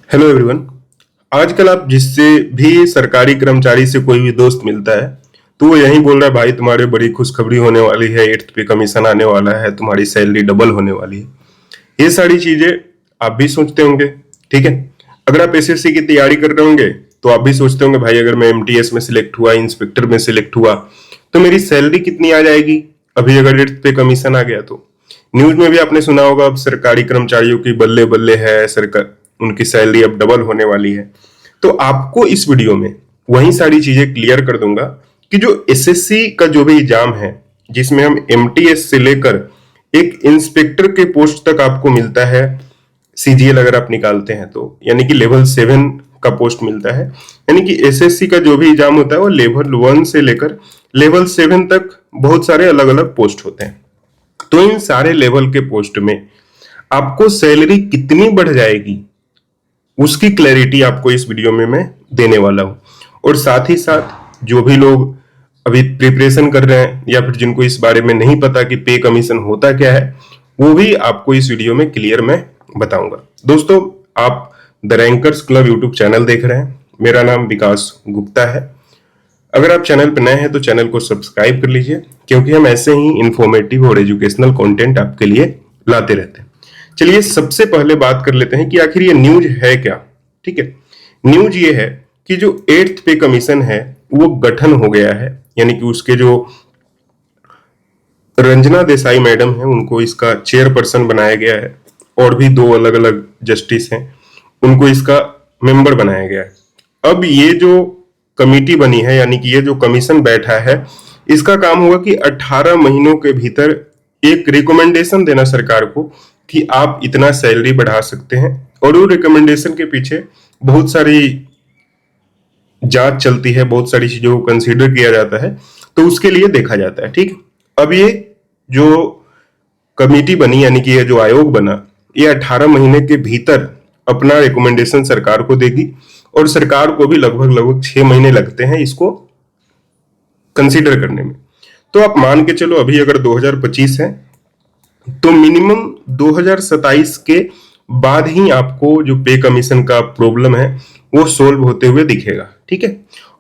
Hello everyone. आजकल आप जिससे भी सरकारी कर्मचारी से कोई भी दोस्त मिलता है तो वो यही बोल रहा है, भाई तुम्हारे बड़ी खुशखबरी होने वाली है, 8th पे कमीशन आने वाला है, तुम्हारी सैलरी डबल होने वाली है। ये सारी चीजें आप भी सोचते होंगे, ठीक है। अगर आप एसएससी की तैयारी कर रहे होंगे तो आप भी सोचते होंगे, भाई अगर मैं एमटीएस में सिलेक्ट हुआ, इंस्पेक्टर में सिलेक्ट हुआ तो मेरी सैलरी कितनी आ जाएगी। अभी अगर 8th पे कमीशन आ गया तो न्यूज में भी आपने सुना होगा, अब सरकारी कर्मचारियों की बल्ले बल्ले है, सरकार उनकी सैलरी अब डबल होने वाली है। तो आपको इस वीडियो में वही सारी चीजें क्लियर कर दूंगा कि जो एसएससी का जो भी एग्जाम है, जिसमें हम एमटीएस से लेकर एक इंस्पेक्टर के पोस्ट तक आपको मिलता है, सीजीएल अगर आप निकालते हैं तो यानी कि लेवल 7 का पोस्ट मिलता है। यानी कि एसएससी का जो भी एग्जाम होता है वो लेवल 1 से लेकर लेवल 7 तक बहुत सारे अलग अलग पोस्ट होते हैं। तो इन सारे लेवल के पोस्ट में आपको सैलरी कितनी बढ़ जाएगी उसकी क्लैरिटी आपको इस वीडियो में मैं देने वाला हूं। और साथ ही साथ जो भी लोग अभी प्रिपरेशन कर रहे हैं या फिर जिनको इस बारे में नहीं पता कि पे कमीशन होता क्या है, वो भी आपको इस वीडियो में क्लियर मैं बताऊंगा। दोस्तों, आप the rankers club YouTube channel देख रहे हैं। मेरा नाम विकास गुप्ता है। अगर आप चैनल पर नए हैं तो चैनल को सब्सक्राइब कर लीजिए, क्योंकि हम ऐसे ही इंफॉर्मेटिव और एजुकेशनल कंटेंट आपके लिए लाते रहते हैं। चलिए सबसे पहले बात कर लेते हैं कि आखिर ये न्यूज है क्या। ठीक है, न्यूज ये है कि जो 8th पे कमीशन है वो गठन हो गया है। यानी कि उसके जो रंजना देसाई मैडम है उनको इसका चेयरपर्सन बनाया गया है, और भी दो अलग अलग जस्टिस हैं उनको इसका मेंबर बनाया गया है। अब ये जो कमिटी बनी है, यानी कि ये जो कमीशन बैठा है, इसका काम होगा कि 18 महीनों के भीतर एक रिकमेंडेशन देना सरकार को कि आप इतना सैलरी बढ़ा सकते हैं। और वो रिकमेंडेशन के पीछे बहुत सारी जांच चलती है, बहुत सारी चीजों को कंसीडर किया जाता है, तो उसके लिए देखा जाता है। ठीक, अब ये जो कमेटी बनी, यानी कि ये जो आयोग बना, ये 18 महीने के भीतर अपना रिकमेंडेशन सरकार को देगी, और सरकार को भी लगभग लगभग 6 महीने लगते हैं इसको कंसीडर करने में। तो आप मान के चलो, अभी अगर 2025 है तो मिनिमम 2027 के बाद ही आपको जो पे कमीशन का प्रॉब्लम है वो सोल्व होते हुए दिखेगा। ठीक है,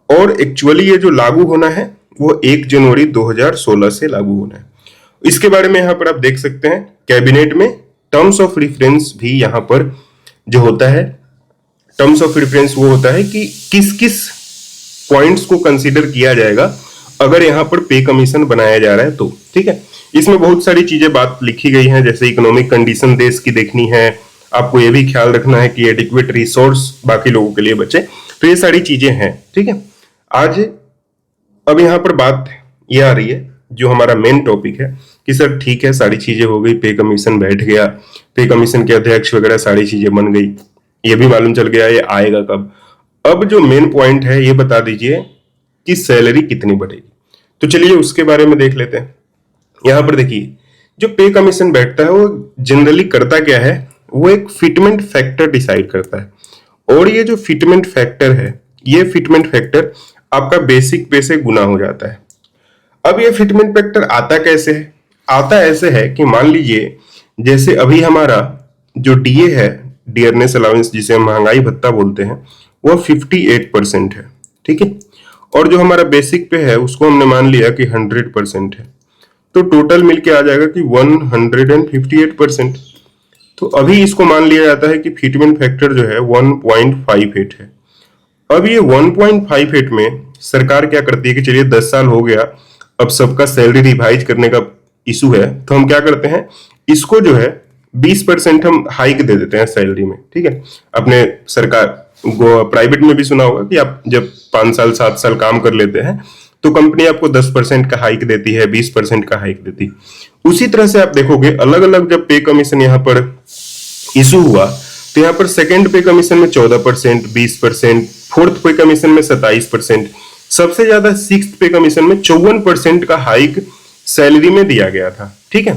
और एक्चुअली ये जो लागू होना है वो 1 जनवरी 2016 से लागू होना है। इसके बारे में यहां पर आप देख सकते हैं, कैबिनेट में टर्म्स ऑफ रेफरेंस भी यहां पर जो होता है, टर्म्स ऑफ रेफरेंस वो होता है कि किस किस पॉइंट्स को कंसीडर किया जाएगा अगर यहां पर पे कमीशन बनाया जा रहा है तो। ठीक है, इसमें बहुत सारी चीजें बात लिखी गई हैं, जैसे इकोनॉमिक कंडीशन देश की देखनी है, आपको ये भी ख्याल रखना है कि एडिक्वेट रिसोर्स बाकी लोगों के लिए बचे, तो ये सारी चीजें हैं। ठीक है, आज अब यहाँ पर बात ये आ रही है जो हमारा मेन टॉपिक है कि सर ठीक है, सारी चीजें हो गई, पे कमीशन बैठ गया, पे कमीशन के अध्यक्ष वगैरह सारी चीजें बन गई, ये भी मालूम चल गया ये आएगा कब। अब जो मेन पॉइंट है ये बता दीजिए कि सैलरी कितनी बढ़ेगी। तो चलिए उसके बारे में देख लेते हैं। यहां पर देखिए, जो पे कमीशन बैठता है वो जनरली करता क्या है, वो एक फिटमेंट फैक्टर डिसाइड करता है। और ये जो फिटमेंट फैक्टर है, ये फिटमेंट फैक्टर आपका बेसिक पे से गुना हो जाता है। अब ये फिटमेंट फैक्टर आता कैसे है? आता ऐसे है कि मान लीजिए जैसे अभी हमारा जो डीए है, डियरनेस अलाउंस जिसे हम महंगाई भत्ता बोलते हैं, वो 58% है। ठीक है, और जो हमारा बेसिक पे है उसको हमने मान लिया कि 100% है, तो टोटल मिलके आ जाएगा कि 158%। तो अभी इसको मान लिया जाता है कि फिटमेंट फैक्टर जो है 1.58 है। अब ये 1.58 में सरकार क्या करती है कि चलिए 10 साल हो गया, अब सबका सैलरी रिवाइज करने का इशू है, तो हम क्या करते हैं, इसको जो है 20% हम हाइक दे देते हैं सैलरी में। ठीक है, अपने सरकार प्राइवेट में भी सुना होगा कि आप जब 5 साल 7 साल काम कर लेते हैं तो कंपनी आपको 10% का हाइक देती है, 20% का हाइक देती है। उसी तरह से आप देखोगे अलग अलग जब पे कमीशन यहाँ पर इशू हुआ तो यहाँ पर सेकेंड पे कमीशन में 14%, 20%, फोर्थ पे कमीशन में 27%, सबसे ज्यादा सिक्स्थ पे कमीशन में 54% का हाइक सैलरी में दिया गया था। ठीक है,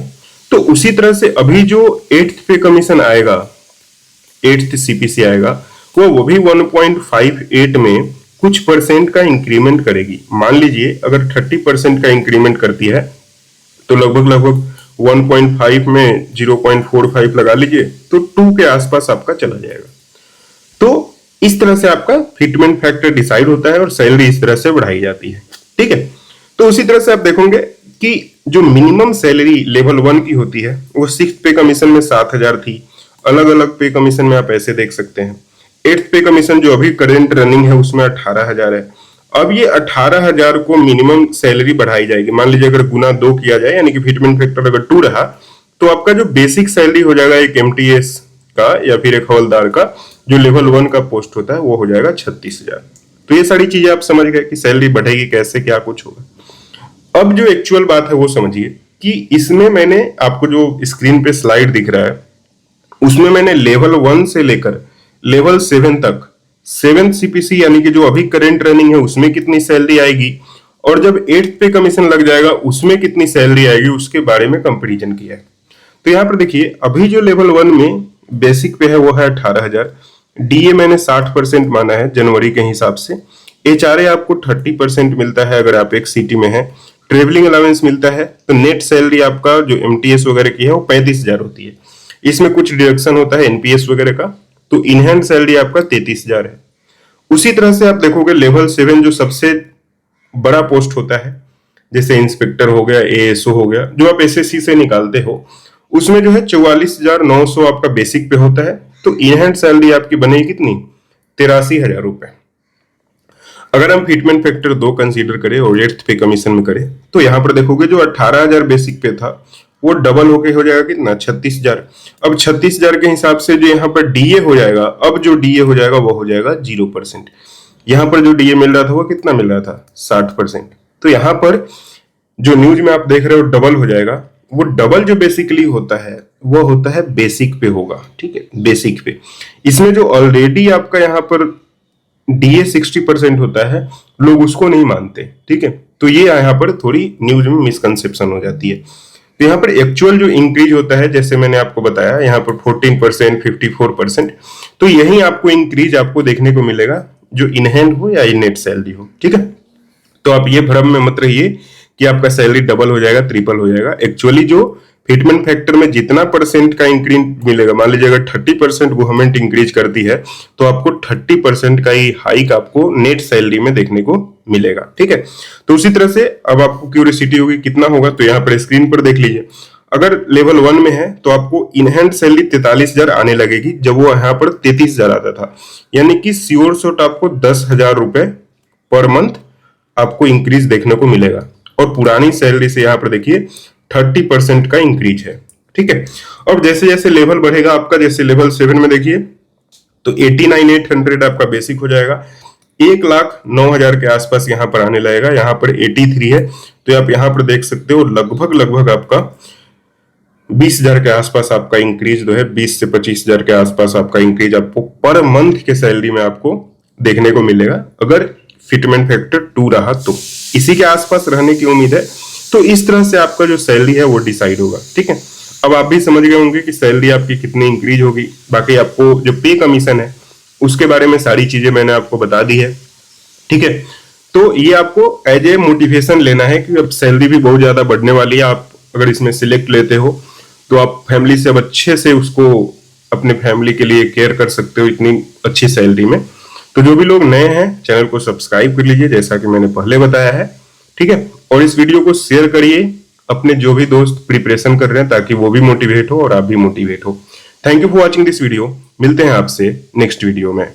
तो उसी तरह से अभी जो 8th पे कमीशन आएगा, 8th सीपीसी आएगा, वो भी 1.58 में कुछ परसेंट का इंक्रीमेंट करेगी। मान लीजिए अगर 30% का इंक्रीमेंट करती है तो लगभग लगभग 1.5 में 0.45 लगा लीजिए, तो 2 के आसपास आपका चला जाएगा। तो इस तरह से आपका फिटमेंट फैक्टर डिसाइड होता है और सैलरी इस तरह से बढ़ाई जाती है। ठीक है, तो उसी तरह से आप देखोगे कि जो मिनिमम सैलरी लेवल 1 की होती है वो 6th पे कमीशन में 7,000 थी। अलग अलग पे कमीशन में आप ऐसे देख सकते हैं। 8th पे कमीशन जो अभी करंट रनिंग है उसमें 18,000 है। अब ये 18,000 को मिनिमम सैलरी बढ़ाई जाएगी। मान लीजिए अगर गुना 2 किया जाए, यानी कि फिटमेंट फैक्टर अगर 2 रहा, तो आपका जो बेसिक सैलरी हो जाएगा एक एमटीएस का या फिर एक हवलदार का जो लेवल 1 का पोस्ट होता है वो हो जाएगा 36,000। तो ये सारी चीजें आप समझ गए कि सैलरी बढ़ेगी कैसे, क्या कुछ होगा। अब जो एक्चुअल बात है वो समझिए कि इसमें मैंने आपको जो स्क्रीन पे स्लाइड दिख रहा है उसमें मैंने लेवल 1 से लेकर लेवल 7 तक 7th सीपीसी यानी कि जो अभी करंट रनिंग है उसमें कितनी सैलरी आएगी और जब 8th पे कमीशन लग जाएगा उसमें कितनी सैलरी आएगी उसके बारे में कंपैरिजन किया है। तो यहाँ पर देखिए अभी जो लेवल 1 में बेसिक पे है वो है 18,000। डीए मैंने 60% माना है जनवरी के हिसाब से। एचआरए आपको 30% मिलता है अगर आप एक सिटी में है। ट्रेवलिंग अलाउंस मिलता है। तो नेट सैलरी आपका जो एमटीएस वगैरह की है वो 35,000 होती है। इसमें कुछ डिडक्शन होता है एनपीएस वगैरह का, तो इन हैंड सैलरी आपका 33,000 है। उसी तरह से आप देखोगे लेवल 7 जो सबसे बड़ा पोस्ट होता है, जैसे इंस्पेक्टर हो गया, एएसओ हो गया, जो आप एसएससी से निकालते हो, उसमें जो है 44,900 आपका बेसिक पे होता है। तो इन हैंड सैलरी आपकी बनेगी कितनी? 83,000 रुपए। अगर हम फिटमेंट फैक्टर 2 कंसीडर करें और 8th पे कमीशन में करें तो यहां पर देखोगे जो 18,000 बेसिक पे था वो डबल होके हो जाएगा कितना? 36,000। अब 36,000 के हिसाब से जो यहाँ पर डीए हो जाएगा, अब जो डीए हो जाएगा वो हो जाएगा 0%। यहाँ पर जो डीए मिल रहा था वो कितना मिल रहा था? 60%। तो यहाँ पर जो न्यूज में आप देख रहे हो डबल हो जाएगा, वो डबल जो बेसिकली होता है वो होता है बेसिक पे होगा। ठीक है, बेसिक पे। इसमें जो ऑलरेडी आपका यहाँ पर डीए 60% होता है, लोग उसको नहीं मानते। ठीक है, तो ये यहाँ पर थोड़ी न्यूज में मिसकंसेप्शन हो जाती है। तो यहाँ पर एक्चुअल जो इंक्रीज होता है जैसे मैंने आपको बताया यहाँ पर 14%, 54%, तो यही आपको इंक्रीज आपको देखने को मिलेगा जो इन हैंड हो या इन नेट सैलरी हो। ठीक है, तो आप ये भ्रम में मत रहिए कि आपका सैलरी डबल हो जाएगा, ट्रिपल हो जाएगा। एक्चुअली जो फिटमेंट फैक्टर में जितना परसेंट का इंक्रीज मिलेगा, मान लीजिए अगर 30% गवर्नमेंट इंक्रीज करती है तो आपको 30% का ही हाइक आपको नेट सैलरी में देखने को मिलेगा। ठीक है, तो उसी तरह से अब आपको क्यूरियोसिटी होगी कितना होगा, तो यहाँ पर स्क्रीन पर देख लीजिए। अगर लेवल 1 में है तो आपको इन हैंड सैलरी 43,000 आने लगेगी, जब वो यहाँ पर 33,000 आता था। यानी कि श्योर शॉट आपको 10,000 रुपए पर मंथ आपको इंक्रीज देखने को मिलेगा। और पुरानी सैलरी से यहाँ पर देखिए 30% का इंक्रीज है। ठीक है, अब जैसे जैसे लेवल बढ़ेगा आपका, जैसे लेवल 7 में देखिए तो 89,800 आपका बेसिक हो जाएगा, 1,09,000 के आसपास यहाँ पर आने लगेगा। यहाँ पर 83 है, तो आप यहाँ पर देख सकते हो लगभग आपका 20,000 के आसपास आपका इंक्रीज जो है, 20 से 25,000 के आसपास आपका इंक्रीज आपको पर मंथ के सैलरी में आपको देखने को मिलेगा अगर फिटमेंट फैक्टर 2 रहा तो। इसी के आसपास रहने की उम्मीद है। तो इस तरह से आपका जो सैलरी है वो डिसाइड होगा। ठीक है, अब आप भी समझ गए होंगे कि सैलरी आपकी कितनी इंक्रीज होगी। बाकी आपको जो पे कमीशन है उसके बारे में सारी चीजें मैंने आपको बता दी है। ठीक है, तो ये आपको एज ए मोटिवेशन लेना है कि अब सैलरी भी बहुत ज्यादा बढ़ने वाली है। आप अगर इसमें सिलेक्ट लेते हो तो आप फैमिली से अब अच्छे से उसको अपने फैमिली के लिए केयर कर सकते हो इतनी अच्छी सैलरी में। तो जो भी लोग नए हैं चैनल को सब्सक्राइब कर लीजिए जैसा कि मैंने पहले बताया है। ठीक है, और इस वीडियो को शेयर करिए अपने जो भी दोस्त प्रिपरेशन कर रहे हैं ताकि वो भी मोटिवेट हो और आप भी मोटिवेट हो। Thank you for watching this video. मिलते हैं आपसे नेक्स्ट वीडियो में।